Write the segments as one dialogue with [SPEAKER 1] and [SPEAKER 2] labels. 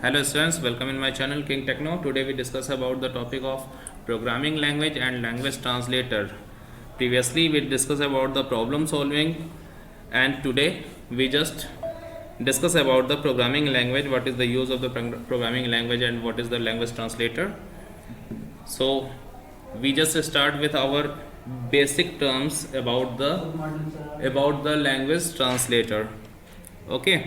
[SPEAKER 1] Hello students, welcome in my channel King Techno. Today we discuss about the topic of programming language and language translator. Previously we discussed about the problem solving, and today we just discuss about the programming language, what is the use of the programming language and what is the language translator. So we just start with our basic terms about the language translator. Okay,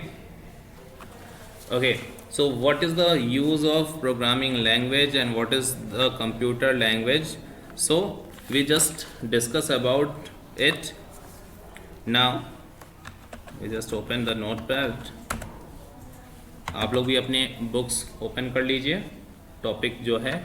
[SPEAKER 1] so what is the use of programming language and what is the computer language? So we just discuss about it. Now we just open the notepad. आप लोग भी अपने books open कर लीजिए. Topic जो है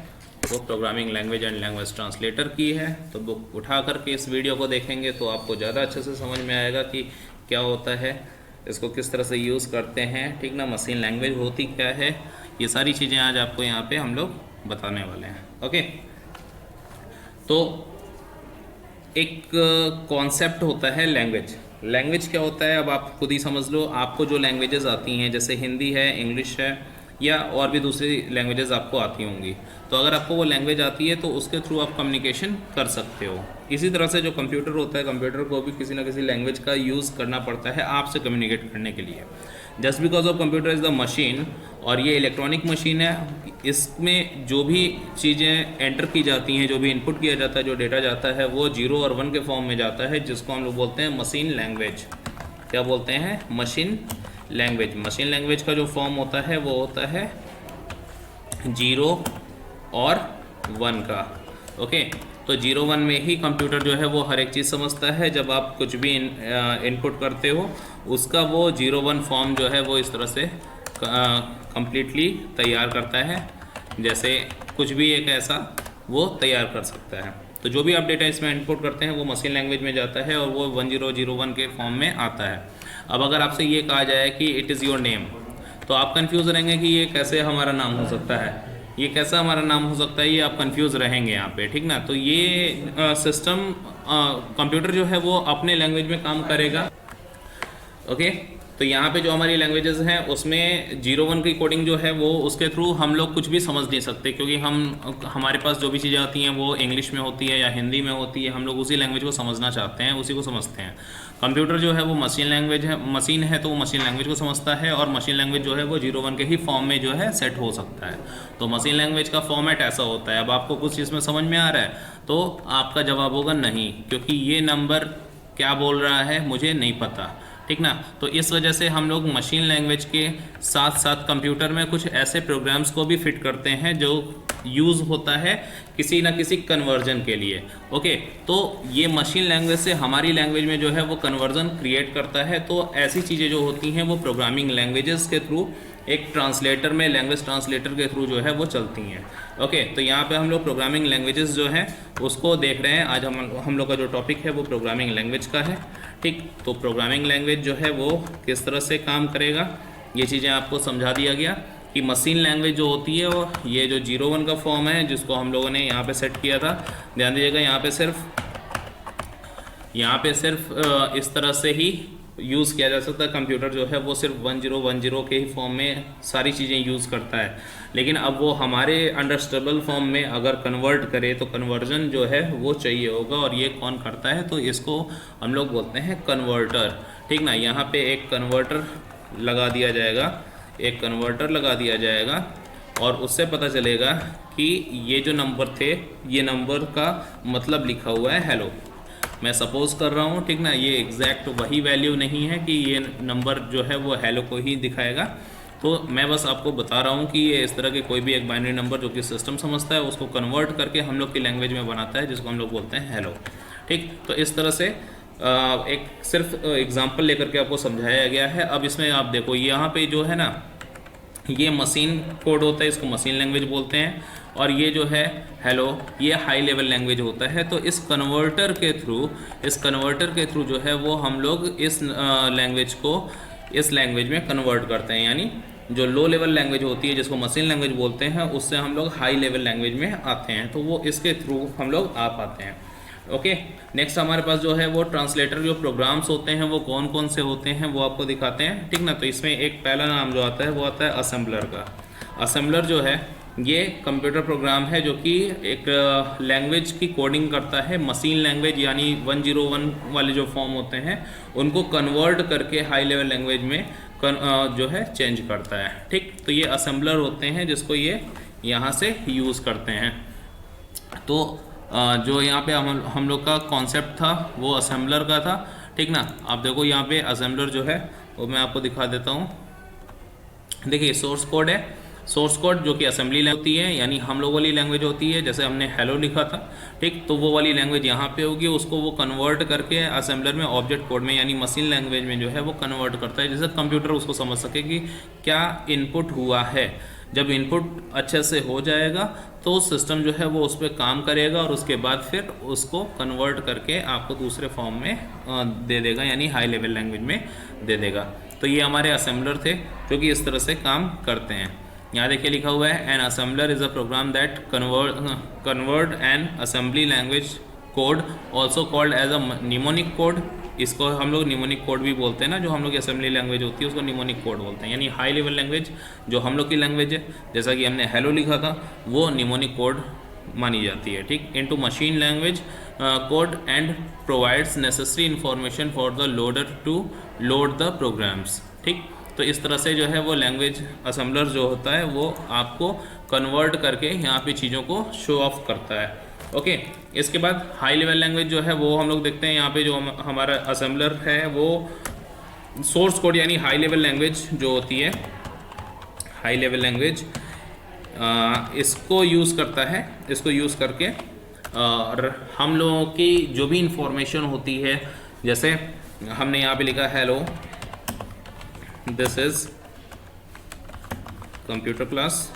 [SPEAKER 1] वो programming language and language translator की है, तो बुक उठा करके इस वीडियो को देखेंगे तो आपको ज़्यादा अच्छे से समझ में आएगा कि क्या होता है, इसको किस तरह से यूज़ करते हैं. ठीक ना, मशीन लैंग्वेज होती क्या है, ये सारी चीज़ें आज आपको यहाँ पे हम लोग बताने वाले हैं. ओके, तो एक कॉन्सेप्ट होता है लैंग्वेज. लैंग्वेज क्या होता है अब आप खुद ही समझ लो. आपको जो लैंग्वेजेस आती हैं जैसे हिंदी है, इंग्लिश है या और भी दूसरी लैंग्वेजेस आपको आती होंगी, तो अगर आपको वो लैंग्वेज आती है तो उसके थ्रू आप कम्युनिकेशन कर सकते हो. इसी तरह से जो कंप्यूटर होता है, कंप्यूटर को भी किसी ना किसी लैंग्वेज का यूज़ करना पड़ता है आपसे कम्युनिकेट करने के लिए. Just because of computer is the machine, और ये इलेक्ट्रॉनिक मशीन है, इसमें जो भी चीज़ें एंटर की जाती हैं, जो भी इनपुट किया जाता है, जो डेटा जाता है, वो 0 और 1 के फॉर्म में जाता है, जिसको हम लोग बोलते हैं मशीन लैंग्वेज. क्या बोलते हैं? Machine language. मशीन लैंग्वेज का जो फॉर्म होता है वो होता है 0 और 1 का. ओके, तो 0-1 में ही कंप्यूटर जो है वो हर एक चीज़ समझता है. जब आप कुछ भी इनपुट करते हो उसका वो 0-1 फॉर्म जो है वो इस तरह से कंप्लीटली तैयार करता है, जैसे कुछ भी एक ऐसा वो तैयार कर सकता है. तो जो भी आप डेटा इसमें इनपुट करते हैं वो मशीन लैंग्वेज में जाता है और वो 1001 के फॉर्म में आता है. अब अगर आपसे ये कहा जाए कि इट इज़ योर नेम, तो आप कंफ्यूज रहेंगे कि ये कैसे हमारा नाम हो सकता है, ये कैसा हमारा नाम हो सकता है, ये आप कंफ्यूज रहेंगे यहाँ पे. ठीक ना, तो ये सिस्टम कंप्यूटर जो है वो अपने लैंग्वेज में काम करेगा. ओके, तो यहाँ पे जो हमारी लैंग्वेजेस हैं उसमें 0-1 की कोडिंग जो है वो उसके थ्रू हम लोग कुछ भी समझ नहीं सकते, क्योंकि हमारे पास जो भी चीज़ें आती हैं वो इंग्लिश में होती है या हिंदी में होती है. हम लोग उसी लैंग्वेज को समझना चाहते हैं, उसी को समझते हैं. कंप्यूटर जो है वो मशीन लैंग्वेज है, मशीन है, तो वो मशीन लैंग्वेज को समझता है, और मशीन लैंग्वेज जो है वो 0-1 के ही फॉर्म में जो है सेट हो सकता है. तो मशीन लैंग्वेज का फॉर्मेट ऐसा होता है. अब आपको कुछ चीज़ में समझ में आ रहा है तो आपका जवाब होगा नहीं, क्योंकि ये नंबर क्या बोल रहा है मुझे नहीं पता. ठीक ना, तो इस वजह से हम लोग मशीन लैंग्वेज के साथ साथ कंप्यूटर में कुछ ऐसे प्रोग्राम्स को भी फिट करते हैं जो यूज़ होता है किसी ना किसी कन्वर्जन के लिए. ओके, तो ये मशीन लैंग्वेज से हमारी लैंग्वेज में जो है वो कन्वर्जन क्रिएट करता है. तो ऐसी चीज़ें जो होती हैं वो प्रोग्रामिंग लैंग्वेजेस के थ्रू एक ट्रांसलेटर में, लैंग्वेज ट्रांसलेटर के थ्रू जो है वो चलती हैं. ओके, तो यहाँ पे हम लोग प्रोग्रामिंग लैंग्वेजेस जो है उसको देख रहे हैं. आज हम लोग का जो टॉपिक है वो प्रोग्रामिंग लैंग्वेज का है. ठीक, तो प्रोग्रामिंग लैंग्वेज जो है वो किस तरह से काम करेगा ये चीज़ें आपको समझा दिया गया. कि मशीन लैंग्वेज जो होती है वो ये जो 0-1 का फॉर्म है जिसको हम लोगों ने यहाँ पे सेट किया था, ध्यान दीजिएगा, यहाँ पे सिर्फ इस तरह से ही यूज़ किया जा सकता है. कंप्यूटर जो है वो सिर्फ 1010 के ही फॉर्म में सारी चीज़ें यूज़ करता है. लेकिन अब वो हमारे अंडरस्टैंडेबल फॉर्म में अगर कन्वर्ट करे तो कन्वर्जन जो है वो चाहिए होगा, और ये कौन करता है, तो इसको हम लोग बोलते हैं कन्वर्टर. ठीक ना, यहाँ पे एक कन्वर्टर लगा दिया जाएगा, और उससे पता चलेगा कि ये जो नंबर थे, ये नंबर का मतलब लिखा हुआ है हेलो. मैं सपोज़ कर रहा हूँ, ठीक ना, ये एग्जैक्ट वही वैल्यू नहीं है कि ये नंबर जो है वो हेलो को ही दिखाएगा. तो मैं बस आपको बता रहा हूँ कि ये इस तरह के कोई भी एक बाइनरी नंबर जो कि सिस्टम समझता है उसको कन्वर्ट करके हम लोग की लैंग्वेज में बनाता है, जिसको हम लोग बोलते हैं हेलो. ठीक, तो इस तरह से एक सिर्फ एग्जांपल लेकर के आपको समझाया गया है. अब इसमें आप देखो, यहाँ पे जो है ना, ये मशीन कोड होता है, इसको मशीन लैंग्वेज बोलते हैं, और ये जो है हेलो ये हाई लेवल लैंग्वेज होता है. तो इस कन्वर्टर के थ्रू जो है वो हम लोग इस लैंग्वेज को इस लैंग्वेज में कन्वर्ट करते हैं. यानी जो लो लेवल लैंग्वेज होती है जिसको मशीन लैंग्वेज बोलते हैं, उससे हम लोग हाई लेवल लैंग्वेज में आते हैं. तो वो इसके थ्रू हम लोग आ पाते हैं. ओके, नेक्स्ट हमारे पास जो है वो ट्रांसलेटर जो प्रोग्राम्स होते हैं वो कौन कौन से होते हैं वो आपको दिखाते हैं. ठीक ना, तो इसमें एक पहला नाम जो आता है वो आता है असेंबलर का. असेंबलर जो है ये कंप्यूटर प्रोग्राम है जो कि एक लैंग्वेज की कोडिंग करता है, मशीन लैंग्वेज यानी 101 वाले जो फॉर्म होते हैं उनको कन्वर्ट करके हाई लेवल लैंग्वेज में जो है चेंज करता है। ठीक, तो ये असेंबलर होते हैं जिसको ये यहाँ से यूज़ करते हैं। तो जो यहाँ पे हम लोग का कॉन्सेप्ट था वो असेंबलर का था। ठीक ना, आप देखो यहाँ पे असेंबलर जो है वो मैं आपको दिखा देता हूँ। देखिए सोर्स कोड है, सोर्स कोड जो कि असेंबली लैंग्वेज होती है, यानी हम लोग वाली लैंग्वेज होती है, जैसे हमने हेलो लिखा था। ठीक, तो वो वाली लैंग्वेज यहाँ पे होगी, उसको वो कन्वर्ट करके असेंबलर में ऑब्जेक्ट कोड में यानी मशीन लैंग्वेज में जो है वो कन्वर्ट करता है, जिससे कंप्यूटर उसको समझ सके कि क्या इनपुट हुआ है। जब इनपुट अच्छे से हो जाएगा तो सिस्टम जो है वो उस पर काम करेगा और उसके बाद फिर उसको कन्वर्ट करके आपको दूसरे फॉर्म में दे देगा, यानी हाई लेवल लैंग्वेज में दे देगा। तो ये हमारे असेंबलर थे जो कि इस तरह से काम करते हैं। यहाँ देखिए लिखा हुआ है an assembler is a program that convert an assembly language code also called as a mnemonic code. इसको हम लोग निमोनिक कोड भी बोलते हैं ना, जो हम लोग की असेंबली लैंग्वेज होती है उसको निमोनिक कोड बोलते हैं। यानी हाई लेवल लैंग्वेज जो हम लोग की लैंग्वेज है, जैसा कि हमने हेलो लिखा था, वो निमोनिक कोड मानी जाती है। ठीक, into machine language code and provides necessary information for the loader to load the programs. ठीक, तो इस तरह से जो है वो लैंग्वेज असेंबलर जो होता है वो आपको कन्वर्ट करके यहाँ पे चीज़ों को शो ऑफ करता है। ओके, इसके बाद हाई लेवल लैंग्वेज जो है वो हम लोग देखते हैं यहाँ पे जो हमारा असेंबलर है वो सोर्स कोड यानी हाई लेवल लैंग्वेज जो होती है, हाई लेवल लैंग्वेज इसको यूज़ करता है। इसको यूज़ करके और हम लोगों की जो भी इंफॉर्मेशन होती है, जैसे हमने यहाँ पे लिखा hello this is computer class.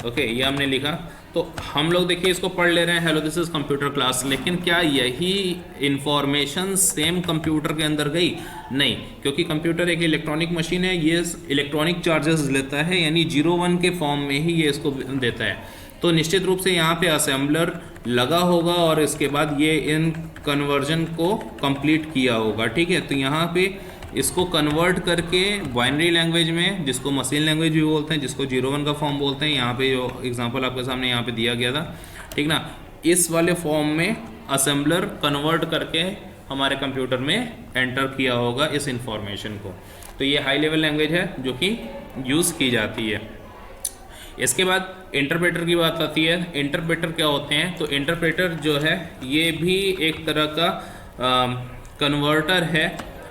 [SPEAKER 1] Okay, ये हमने लिखा, तो हम लोग देखिए इसको पढ़ ले रहे हैं hello this is computer class, लेकिन क्या यही इंफॉर्मेशन सेम कंप्यूटर के अंदर गई? नहीं, क्योंकि कंप्यूटर एक इलेक्ट्रॉनिक मशीन है, ये इलेक्ट्रॉनिक चार्जेस लेता है, यानी 01 के फॉर्म में ही ये इसको देता है। तो निश्चित रूप से यहाँ पे असेंबलर लगा होगा और इसके बाद ये इन कन्वर्जन को कंप्लीट किया होगा। ठीक है, तो यहाँ पे इसको कन्वर्ट करके बाइनरी लैंग्वेज में, जिसको मशीन लैंग्वेज भी बोलते हैं, जिसको 01 का फॉर्म बोलते हैं, यहाँ पे जो एग्जांपल आपके सामने यहाँ पे दिया गया था, ठीक ना, इस वाले फॉर्म में असेंबलर कन्वर्ट करके हमारे कंप्यूटर में एंटर किया होगा इस इंफॉर्मेशन को। तो ये हाई लेवल लैंग्वेज है जो कि यूज़ की जाती है। इसके बाद इंटरप्रेटर की बात आती है। इंटरप्रेटर क्या होते हैं? तो इंटरप्रेटर जो है ये भी एक तरह का कन्वर्टर है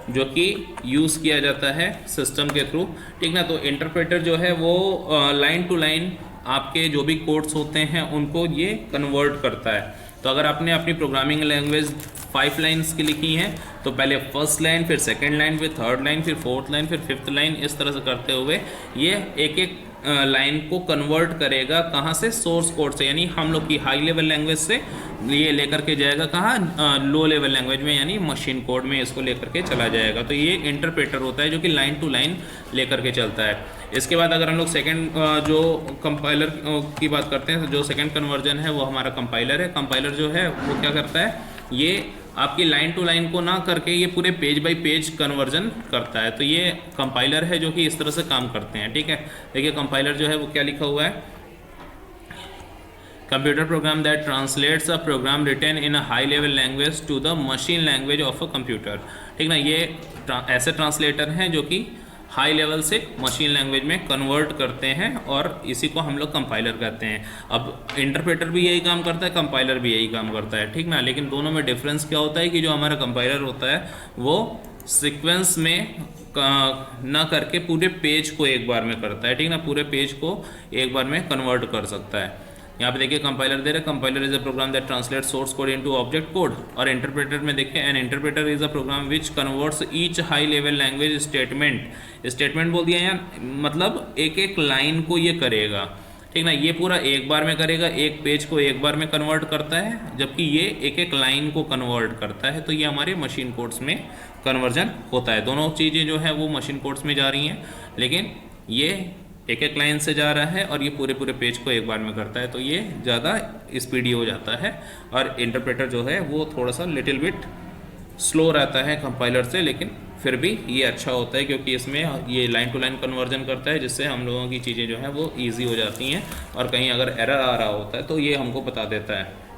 [SPEAKER 1] जो कि यूज़ किया जाता है सिस्टम के थ्रू। ठीक ना, तो इंटरप्रेटर जो है वो लाइन टू लाइन आपके जो भी कोड्स होते हैं उनको ये कन्वर्ट करता है। तो अगर आपने अपनी प्रोग्रामिंग लैंग्वेज 5 लाइन्स की लिखी हैं तो पहले फर्स्ट लाइन, फिर सेकंड लाइन, फिर थर्ड लाइन, फिर फोर्थ लाइन, फिर फिफ्थ लाइन, इस तरह से करते हुए ये एक एक लाइन को कन्वर्ट करेगा। कहाँ से? सोर्स कोड से, यानी हम लोग की हाई लेवल लैंग्वेज से ये लेकर के जाएगा कहाँ? लो लेवल लैंग्वेज में, यानी मशीन कोड में इसको लेकर के चला जाएगा। तो ये इंटरप्रेटर होता है जो कि लाइन टू लाइन लेकर के चलता है। इसके बाद अगर हम लोग सेकंड जो कंपाइलर की बात करते हैं, तो जो सेकंड कन्वर्जन है वो हमारा कंपाइलर है। कंपाइलर जो है वो क्या करता है? ये आपकी लाइन टू लाइन को ना करके ये पूरे पेज बाय पेज कन्वर्जन करता है। तो ये कंपाइलर है जो कि इस तरह से काम करते हैं। ठीक है, देखिए कंपाइलर जो है वो क्या लिखा हुआ है? Computer program that translates a program written in a high level language to the machine language of a computer. ठीक ना, ये ऐसे ट्रांसलेटर हैं जो कि हाई लेवल से मशीन लैंग्वेज में कन्वर्ट करते हैं और इसी को हम लोग कंपाइलर कहते हैं। अब इंटरप्रेटर भी यही काम करता है, कंपाइलर भी यही काम करता है। ठीक ना, लेकिन दोनों में डिफरेंस क्या होता है कि जो हमारा कंपाइलर होता है वो सीक्वेंस में ना करके पूरे पेज को एक बार में करता है। ठीक ना, पूरे पेज को एक बार में कन्वर्ट कर सकता है। यहाँ पे देखिए कंपाइलर दे रहे, compiler is a program that translate source code into object code. और इंटरप्रेटर में देखिए an interpreter is a program which converts each high level language statement. Statement बोल दिया यार, मतलब एक एक लाइन को ये करेगा। ठीक ना, ये पूरा एक बार में करेगा, एक पेज को एक बार में कन्वर्ट करता है, जबकि ये एक एक लाइन को कन्वर्ट करता है। तो ये हमारे मशीन कोड्स में कन्वर्जन होता है। दोनों चीज़ें जो है वो मशीन कोड्स में जा रही हैं, लेकिन ये एक एक लाइन से जा रहा है और ये पूरे पूरे पेज को एक बार में करता है। तो ये ज़्यादा स्पीडी हो जाता है और इंटरप्रेटर जो है वो थोड़ा सा लिटिल बिट स्लो रहता है कंपाइलर से, लेकिन फिर भी ये अच्छा होता है क्योंकि इसमें ये लाइन टू लाइन कन्वर्जन करता है, जिससे हम लोगों की चीज़ें जो हैं वो ईजी हो जाती हैं, और कहीं अगर एरर आ रहा होता है तो ये हमको बता देता है।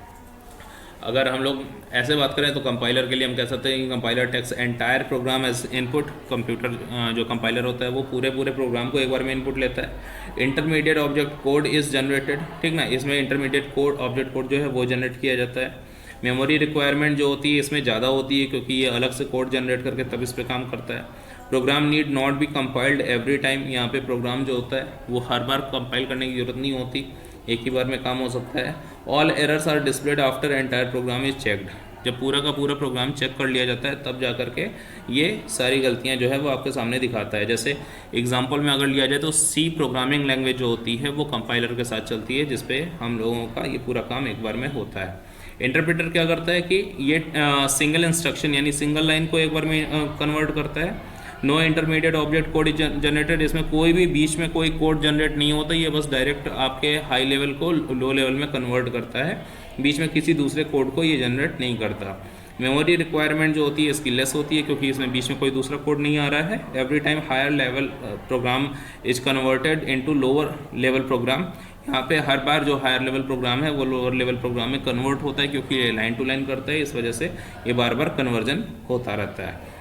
[SPEAKER 1] अगर हम लोग ऐसे बात करें तो कंपाइलर के लिए हम कह सकते हैं कि compiler takes entire program as input. Computer जो कंपाइलर होता है वो पूरे प्रोग्राम को एक बार में इनपुट लेता है। Intermediate object code is generated, ठीक ना, इसमें इंटरमीडिएट कोड ऑब्जेक्ट कोड जो है वो जनरेट किया जाता है। मेमोरी रिक्वायरमेंट जो होती है इसमें ज़्यादा होती है क्योंकि ये अलग से कोड जनरेट करके तब इस पर काम करता है। Program need not be compiled every time, यहाँ पे प्रोग्राम जो होता है वो हर बार कंपाइल करने की ज़रूरत नहीं होती, एक ही बार में काम हो सकता है। All errors are displayed after entire program is checked, जब पूरा का पूरा प्रोग्राम चेक कर लिया जाता है तब जा कर के ये सारी गलतियां जो है वो आपके सामने दिखाता है। जैसे एग्जांपल में अगर लिया जाए तो सी प्रोग्रामिंग लैंग्वेज जो होती है वो कंपाइलर के साथ चलती है, जिसपे हम लोगों का ये पूरा काम एक बार में होता है। इंटरप्रेटर क्या करता है कि ये सिंगल इंस्ट्रक्शन यानी सिंगल लाइन को एक बार में कन्वर्ट करता है। No intermediate object code is generated, इसमें कोई भी बीच में कोई कोड जनरेट नहीं होता, ये बस डायरेक्ट आपके हाई लेवल को लो लेवल में कन्वर्ट करता है, बीच में किसी दूसरे कोड को ये जनरेट नहीं करता। मेमोरी रिक्वायरमेंट जो होती है इसकी लेस होती है क्योंकि इसमें बीच में कोई दूसरा कोड नहीं आ रहा है। Every time higher level program is converted into lower level program, यहाँ पे हर बार जो हायर लेवल प्रोग्राम है वो लोअर लेवल प्रोग्राम में कन्वर्ट होता है क्योंकि ये लाइन टू लाइन करता है, इस वजह से ये बार बार कन्वर्जन होता रहता है।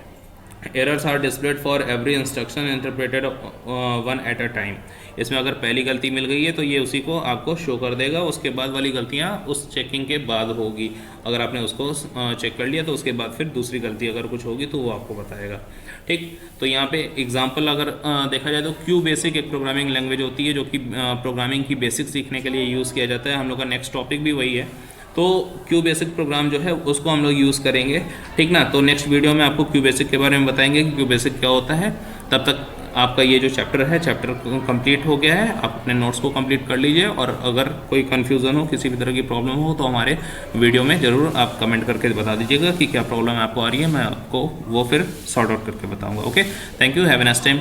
[SPEAKER 1] Errors are displayed for every instruction interpreted one at a time, इसमें अगर पहली गलती मिल गई है तो ये उसी को आपको शो कर देगा, उसके बाद वाली गलतियाँ उस चेकिंग के बाद होगी। अगर आपने उसको चेक कर लिया तो उसके बाद फिर दूसरी गलती अगर कुछ होगी तो वो आपको बताएगा। ठीक, तो यहाँ पे एग्जांपल अगर देखा जाए तो क्यू बेसिक एक प्रोग्रामिंग लैंग्वेज होती है जो कि प्रोग्रामिंग की बेसिक सीखने के लिए यूज़ किया जाता है। हम लोग का नेक्स्ट टॉपिक भी वही है, तो क्यू बेसिक प्रोग्राम जो है उसको हम लोग यूज़ करेंगे, ठीक ना। तो नेक्स्ट वीडियो में आपको क्यू बेसिक के बारे में बताएंगे कि क्यू बेसिक क्या होता है। तब तक आपका ये जो चैप्टर है चैप्टर कंप्लीट हो गया है, आप अपने नोट्स को कंप्लीट कर लीजिए, और अगर कोई कन्फ्यूज़न हो, किसी भी तरह की प्रॉब्लम हो तो हमारे वीडियो में ज़रूर आप कमेंट करके बता दीजिएगा कि क्या प्रॉब्लम आपको आ रही है, मैं आपको वो फिर सॉर्ट आउट करके बताऊँगा। Okay, thank you, have a nice time.